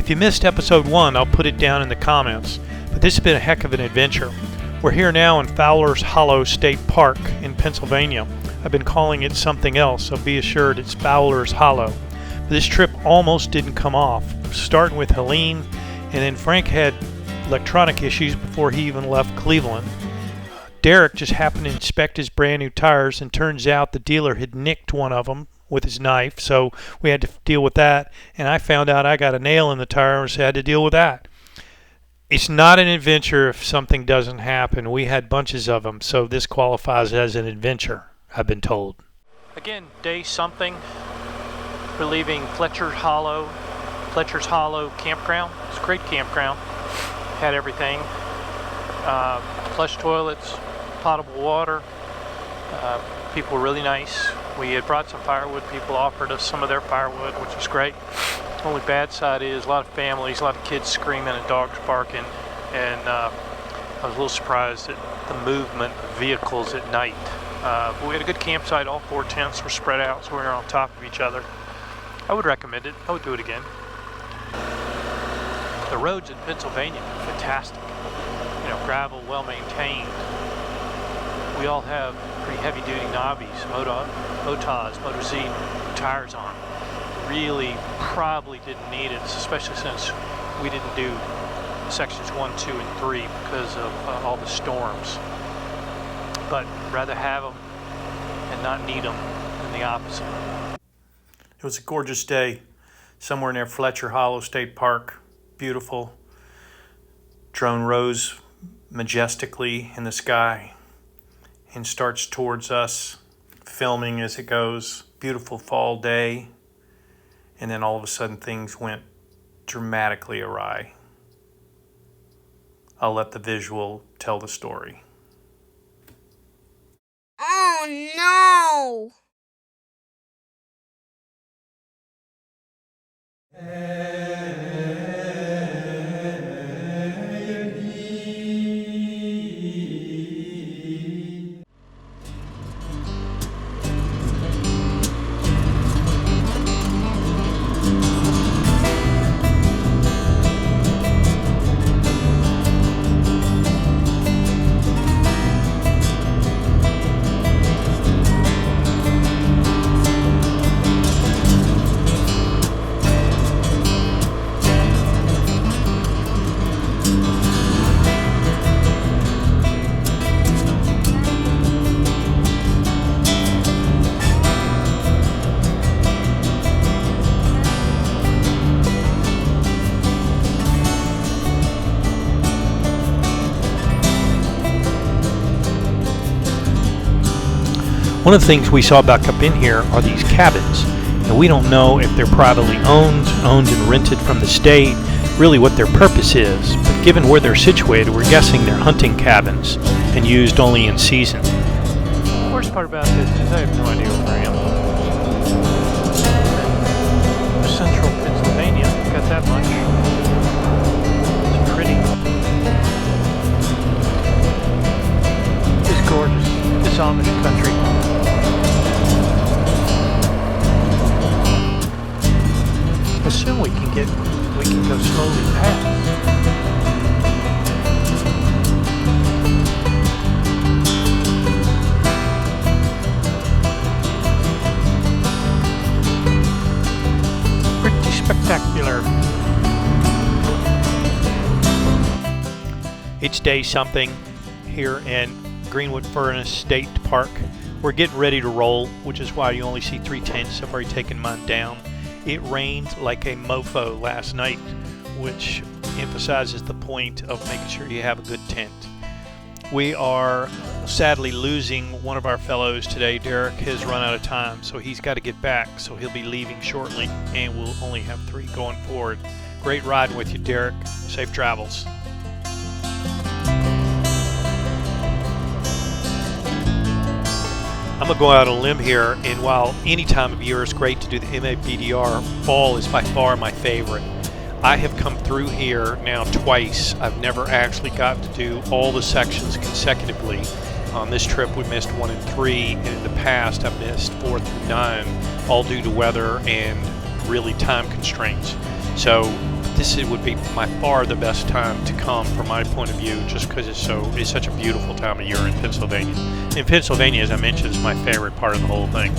If you missed episode 1, I'll put it down in the comments. But this has been a heck of an adventure. We're here now in Fowler's Hollow State Park in Pennsylvania. I've been calling it something else, so be assured it's Fowler's Hollow. But this trip almost didn't come off, starting with Helene, and then Frank had electronic issues before he even left Cleveland. Derek just happened to inspect his brand new tires, and turns out the dealer had nicked one of them with his knife, so we had to deal with that. And I found out I got a nail in the tire, so I had to deal with that. It's not an adventure if something doesn't happen. We had bunches of them, so this qualifies as an adventure, I've been told. Again, day something. We're leaving Fletcher's Hollow campground. It's a great campground. Had everything. Flush toilets, potable water. People were really nice. We had brought some firewood. People offered us some of their firewood, which was great. Only bad side is a lot of families, a lot of kids screaming and dogs barking, and I was a little surprised at the movement of vehicles at night. But we had a good campsite. All 4 tents were spread out, so we were on top of each other. I would recommend it. I would do it again. The roads in Pennsylvania are fantastic. You know, gravel, well maintained. We all have pretty heavy duty knobbies, Motos, Moto Z tires on. Really probably didn't need it, especially since we didn't do sections 1, 2, and 3 because of all the storms. But rather have them and not need them than the opposite. It was a gorgeous day somewhere near Fletcher Hollow State Park. Beautiful. Drone rose majestically in the sky and starts towards us, filming as it goes. Beautiful fall day. And then all of a sudden things went dramatically awry. I'll let the visual tell the story. Oh no! One of the things we saw back up in here are these cabins, and we don't know if they're privately owned and rented from the state, really what their purpose is, but given where they're situated, we're guessing they're hunting cabins and used only in season. The worst part about this is I have no idea where I am. Central Pennsylvania, got that much. It's pretty. It's gorgeous. This Amish country. Assume we can go slowly past. Pretty spectacular. It's day something here in Greenwood Furnace State Park. We're getting ready to roll, which is why you only see 3 tents. I've already taken mine down. It rained like a mofo last night, which emphasizes the point of making sure you have a good tent. We are sadly losing one of our fellows today. Derek has run out of time, so he's got to get back, so he'll be leaving shortly, and we'll only have 3 going forward. Great riding with you, Derek. Safe travels. I'm going to go out on a limb here, and while any time of year is great to do the MABDR, fall is by far my favorite. I have come through here now twice. I've never actually got to do all the sections consecutively. On this trip we missed 1 and 3, and in the past I missed 4 through 9, all due to weather and really time constraints. So would be by far the best time to come from my point of view, just because it's such a beautiful time of year in Pennsylvania. And Pennsylvania, as I mentioned, is my favorite part of the whole thing.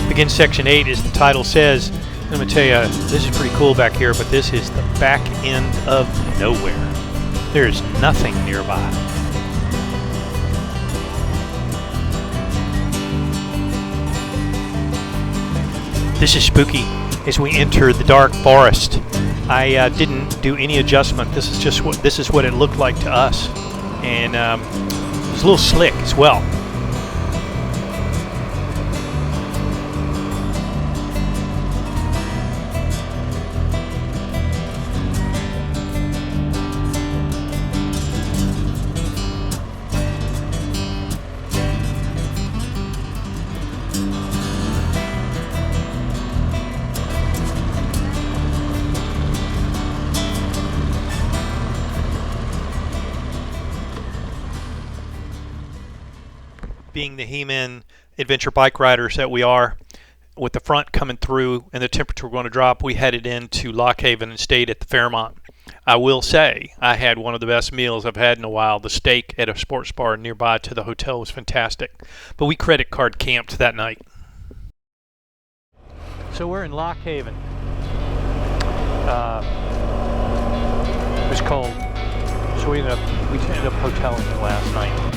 Begin section 8, as the title says. I'm going to tell you, this is pretty cool back here, but this is the back end of nowhere. There's nothing nearby. This is spooky as we enter the dark forest. I didn't do any adjustment. This is what it looked like to us, and it was a little slick as well. Being the He-Man adventure bike riders that we are, with the front coming through and the temperature going to drop, we headed into Lock Haven and stayed at the Fairmont. I will say I had one of the best meals I've had in a while. The steak at a sports bar nearby to the hotel was fantastic, but we credit card camped that night. So we're in Lock Haven. It was cold, so we ended up hoteling it last night.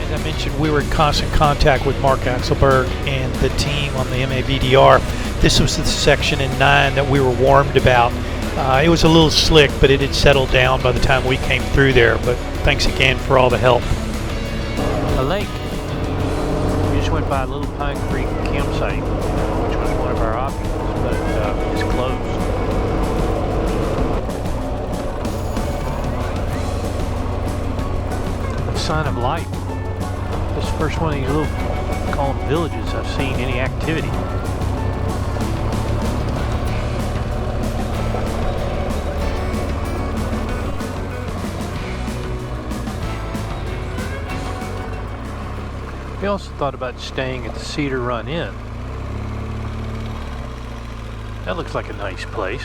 As I mentioned, we were in constant contact with Mark Axelberg and the team on the MABDR. This was the section in 9 that we were warned about. It was a little slick, but it had settled down by the time we came through there. But thanks again for all the help. A lake. We just went by a little Pine Creek campsite, which was one of our options, but it's closed. A sign of life. This is the first one of these little, call them villages, I've seen any activity. We also thought about staying at the Cedar Run Inn. That looks like a nice place.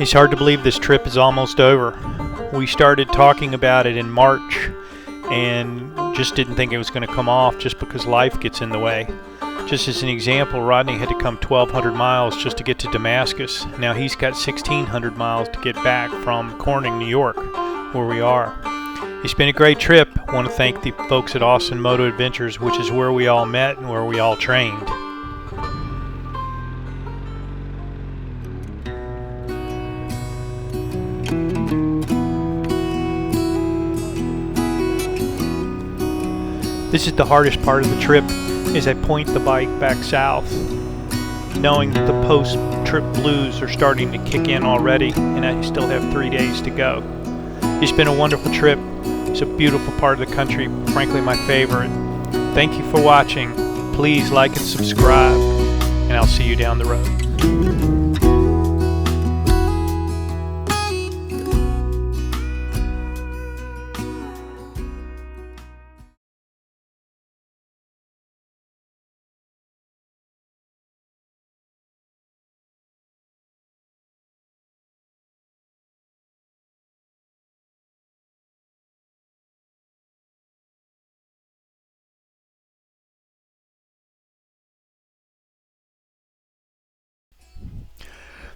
It's hard to believe this trip is almost over. We started talking about it in March and just didn't think it was going to come off just because life gets in the way. Just as an example, Rodney had to come 1,200 miles just to get to Damascus. Now he's got 1,600 miles to get back from Corning, New York, where we are. It's been a great trip. I want to thank the folks at Austin Moto Adventures, which is where we all met and where we all trained. This is the hardest part of the trip, as I point the bike back south, knowing that the post-trip blues are starting to kick in already, and I still have 3 days to go. It's been a wonderful trip. It's a beautiful part of the country, frankly my favorite. Thank you for watching. Please like and subscribe, and I'll see you down the road.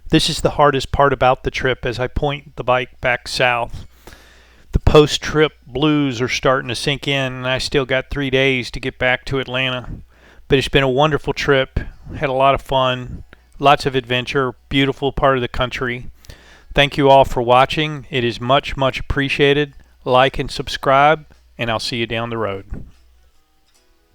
This is the hardest part about the trip as I point the bike back south. The post-trip blues are starting to sink in, and I still got 3 days to get back to Atlanta. But it's been a wonderful trip. Had a lot of fun, lots of adventure, beautiful part of the country. Thank you all for watching. It is much, much appreciated. Like and subscribe, and I'll see you down the road.